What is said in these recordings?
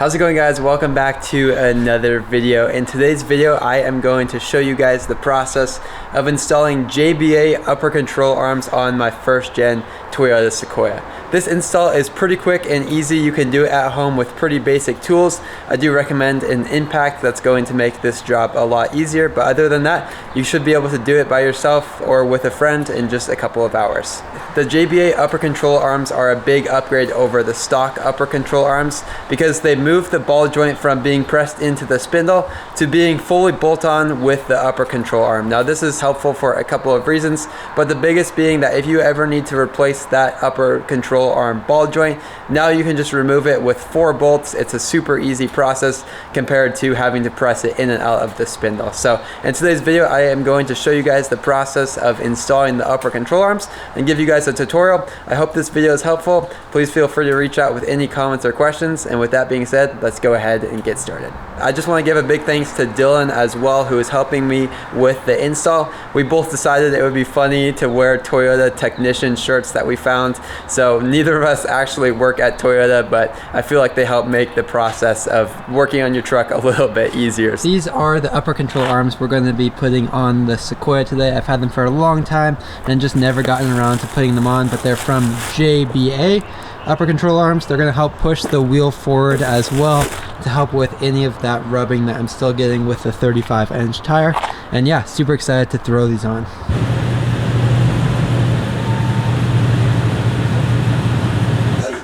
How's it going, guys? Welcome back to another video. In today's video I am going to show you guys the process of installing JBA upper control arms on my first gen Toyota Sequoia. This install is pretty quick and easy. You can do it at home with pretty basic tools. I do recommend an impact that's going to make this job a lot easier, but other than that you should be able to do it by yourself or with a friend in just a couple of hours. The JBA upper control arms are a big upgrade over the stock upper control arms because they move the ball joint from being pressed into the spindle to being fully bolt-on with the upper control arm. Now this is helpful for a couple of reasons, but the biggest being that if you ever need to replace that upper control arm ball joint, now you can just remove it with 4 bolts. It's a super easy process compared to having to press it in and out of the spindle. So in today's video I am going to show you guys the process of installing the upper control arms and give you guys a tutorial. I hope this video is helpful. Please feel free to reach out with any comments or questions, and with that being said, let's go ahead and get started. I just want to give a big thanks to Dylan as well, who is helping me with the install. We both decided it would be funny to wear Toyota technician shirts that we found. So neither of us actually work at Toyota, but I feel like they help make the process of working on your truck a little bit easier. These are the upper control arms we're going to be putting on the Sequoia today. I've had them for a long time and just never gotten around to putting them on, but they're from JBA upper control arms. They're going to help push the wheel forward as well to help with any of that rubbing that I'm still getting with the 35-inch tire. And yeah, super excited to throw these on.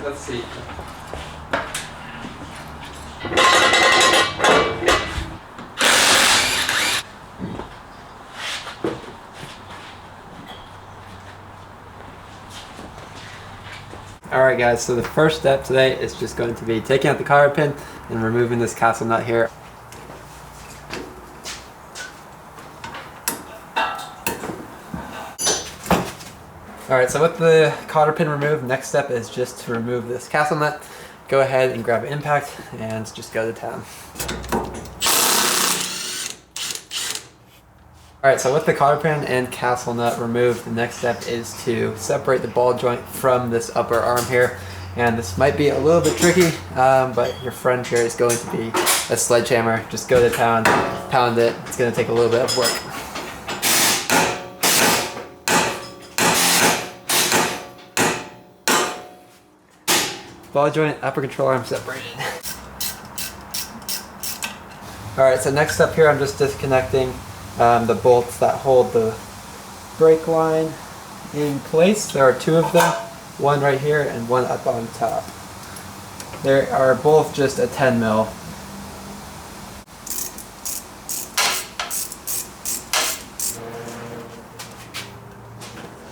Let's see. Alright guys, so the first step today is just going to be taking out the cotter pin and removing this castle nut here. Alright, so with the cotter pin removed, next step is just to remove this castle nut. Go ahead and grab an impact and just go to town. Alright, so with the cotter pin and castle nut removed, the next step is to separate the ball joint from this upper arm here. And this might be a little bit tricky, but your friend here is going to be a sledgehammer. Just go to town, pound it. It's going to take a little bit of work. Ball joint, upper control arm separated. Alright, so next up here I'm just disconnecting the bolts that hold the brake line in place. There are 2 of them, one right here and one up on top. They are both just a 10 mil.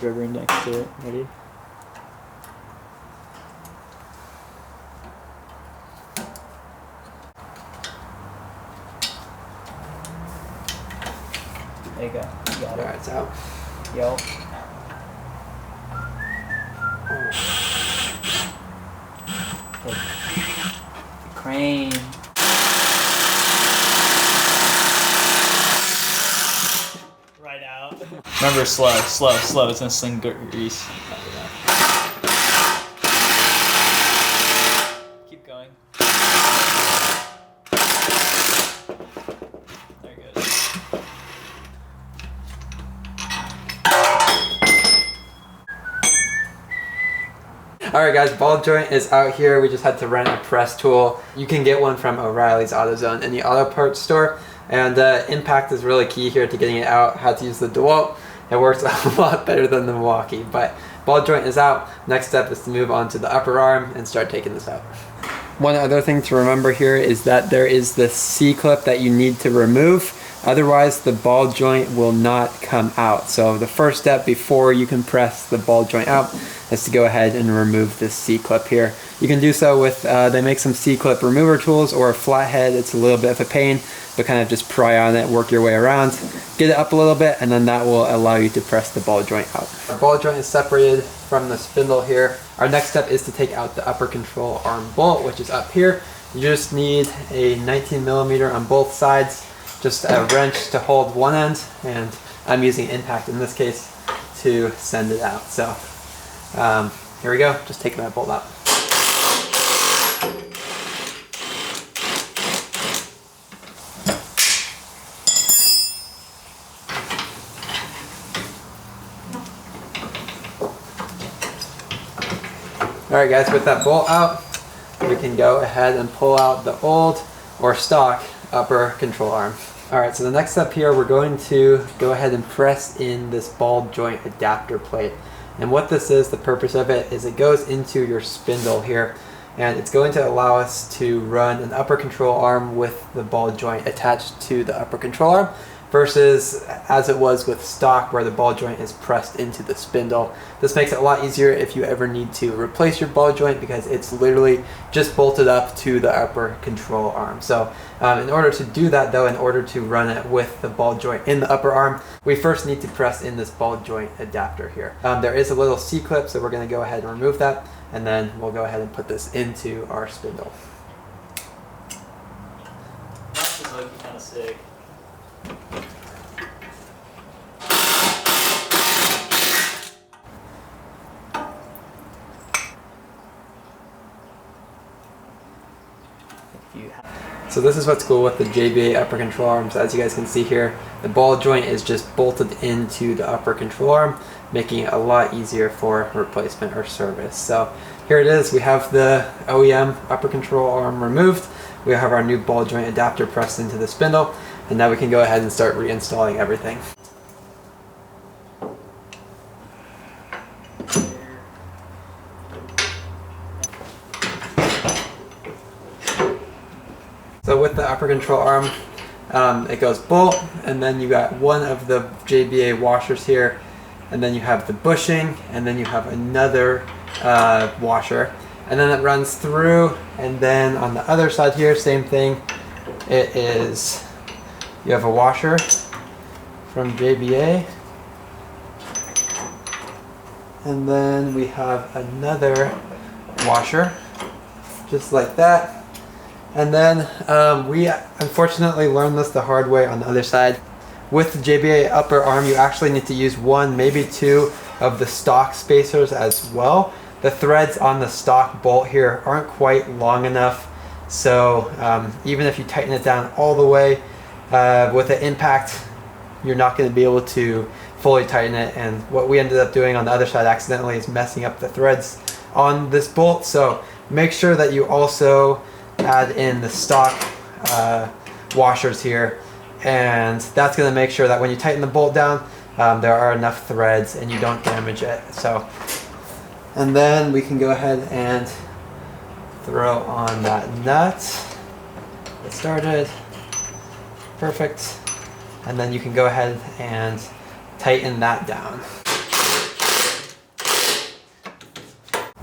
Rubber next to it, ready? There you go. You got it. Alright, it's out. Yo. Okay. Crane. Right out. Remember, slow. It's gonna sling grease. Keep going. There it goes. Alright guys, ball joint is out here. We just had to rent a press tool. You can get one from O'Reilly's AutoZone in the auto parts store. And impact is really key here to getting it out. Had to use the DeWalt. It works a lot better than the Milwaukee. But ball joint is out. Next step is to move on to the upper arm and start taking this out. One other thing to remember here is that there is the C-clip that you need to remove. Otherwise the ball joint will not come out. So the first step before you can press the ball joint out is to go ahead and remove this C-clip here. You can do so with, they make some C-clip remover tools or a flathead. It's a little bit of a pain, but kind of just pry on it, work your way around, get it up a little bit, and then that will allow you to press the ball joint out. Our ball joint is separated from the spindle here. Our next step is to take out the upper control arm bolt, which is up here. You just need a 19mm on both sides. just a wrench to hold one end, and I'm using impact in this case to send it out. So here we go, just taking that bolt out. Alright guys, with that bolt out, we can go ahead and pull out the old or stock upper control arm. Alright, so the next step here, we're going to go ahead and press in this ball joint adapter plate. And what this is, the purpose of it, is it goes into your spindle here, and it's going to allow us to run an upper control arm with the ball joint attached to the upper control arm, versus as it was with stock where the ball joint is pressed into the spindle. This makes it a lot easier if you ever need to replace your ball joint, because it's literally just bolted up to the upper control arm. So in order to do that though, in order to run it with the ball joint in the upper arm, we first need to press in this ball joint adapter here. There is a little C-clip, so we're going to go ahead and remove that, and then we'll go ahead and put this into our spindle. That's looking kind of sick. So this is what's cool with the JBA upper control arms. As you guys can see here, the ball joint is just bolted into the upper control arm, making it a lot easier for replacement or service. So here it is. We have the OEM upper control arm removed. We have our new ball joint adapter pressed into the spindle, and now we can go ahead and start reinstalling everything. So with the upper control arm, it goes bolt, and then you got one of the JBA washers here, and then you have the bushing, and then you have another washer, and then it runs through, and then on the other side here, same thing. It is, you have a washer from JBA, and then we have another washer, just like that. And then we unfortunately learned this the hard way on the other side. With the JBA upper arm, you actually need to use one, maybe two of the stock spacers as well. The threads on the stock bolt here aren't quite long enough, so even if you tighten it down all the way with the impact, you're not going to be able to fully tighten it. And what we ended up doing on the other side accidentally is messing up the threads on this bolt. So make sure that you also add in the stock washers here, and that's going to make sure that when you tighten the bolt down, there are enough threads and you don't damage it. So, and then we can go ahead and throw on that nut. Get started. Perfect. And then you can go ahead and tighten that down.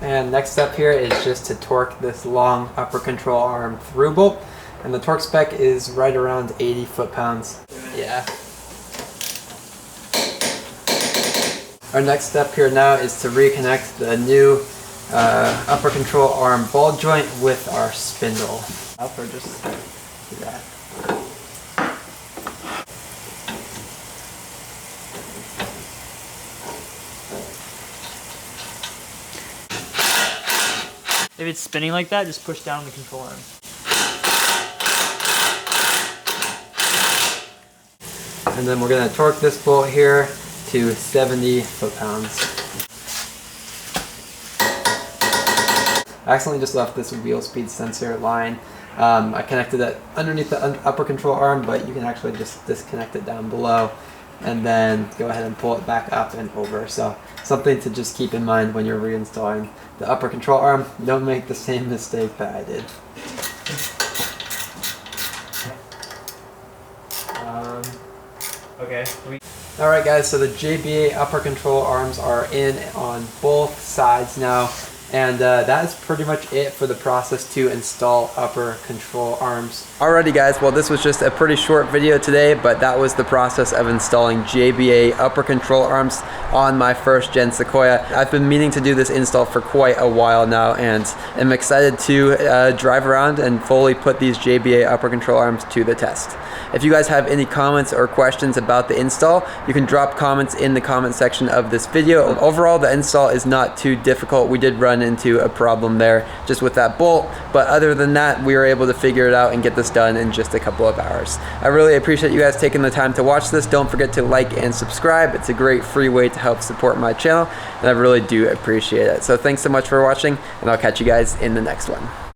And next step here is just to torque this long upper control arm through bolt, and the torque spec is right around 80 foot-pounds. Yeah. Our next step here now is to reconnect the new upper control arm ball joint with our spindle. Up or just do that. If it's spinning like that, just push down on the control arm. And then we're going to torque this bolt here to 70 foot-pounds. I accidentally just left this wheel speed sensor line. I connected it underneath the upper control arm, but you can actually just disconnect it down below and then go ahead and pull it back up and over. So something to just keep in mind when you're reinstalling the upper control arm. Don't make the same mistake that I did. Okay. Alright guys, so the JBA upper control arms are in on both sides now. And that is pretty much it for the process to install upper control arms. Alrighty guys, well this was just a pretty short video today, but that was the process of installing JBA upper control arms on my first gen Sequoia. I've been meaning to do this install for quite a while now, and I'm excited to drive around and fully put these JBA upper control arms to the test. If you guys have any comments or questions about the install, you can drop comments in the comment section of this video. Overall, the install is not too difficult. We did run run into a problem there just with that bolt. But other than that, we were able to figure it out and get this done in just a couple of hours. I really appreciate you guys taking the time to watch this. Don't forget to like and subscribe. It's a great free way to help support my channel, and I really do appreciate it. So thanks so much for watching, and I'll catch you guys in the next one.